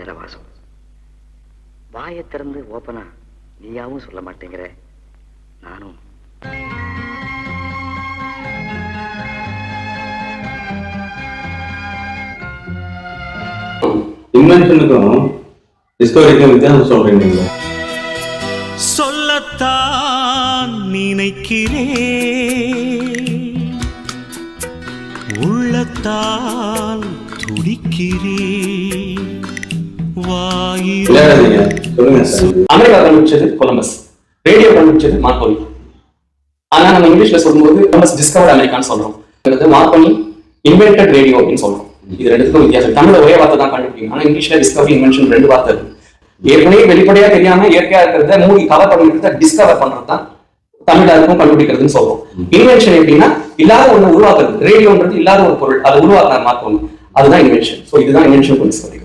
பயங்கர வாசம். வாயை திறந்து ஓப்பனா நீயாவும் சொல்ல மாட்டேங்கிற. நானும் இன்வென்ஷனுக்கும் டிஸ்கவரிக்கும் வித்தியாசம் சொல்றீங்க. சொல்லத்தான் நினைக்கிறேன், உள்ளத்தால் துடிக்கிறேன். அமெரிக்கா கண்டுபிடிச்சது கொலம்பஸ், ரேடியோ கண்டுபிடிச்சது மார்க்கோனி. ஆனா நம்ம இங்கிலீஷ்ல சொல்லும்போது கொலம்பஸ் டிஸ்கவர்ட் அமெரிக்கான்னு சொல்றோம், மார்க்கோனி இன்வென்டட் ரேடியோ அப்படின்னு சொல்றோம். இது ரெண்டுக்கும் வித்தியாசம். தமிழ்ல ஒரே வார்த்தை தான் கண்டுபிடிக்கும், ஆனா இங்கிலீஷ்ல டிஸ்கவரி இன்வென்ஷன் ரெண்டு வார்த்தை இருக்கு. ஏற்கனவே வெளிப்படையா தெரியாம இயற்கையா இருக்கிறத மூடி கவர் பண்ணிக்கிறத டிஸ்கவர் பண்றதுதான் தமிழ்ல இருக்கும் கண்டுபிடிக்கிறதுன்னு சொல்றோம். இன்வென்ஷன் எப்படின்னா இல்லாத ஒண்ணு உருவாக்குறது. ரேடியோன்றது இல்லாத ஒரு பொருள், அதை உருவாக்குற மார்க்கோனி, அதுதான் இன்வென்ஷன். சோ இதுதான் இன்வென்ஷன் டிஸ்கவரி.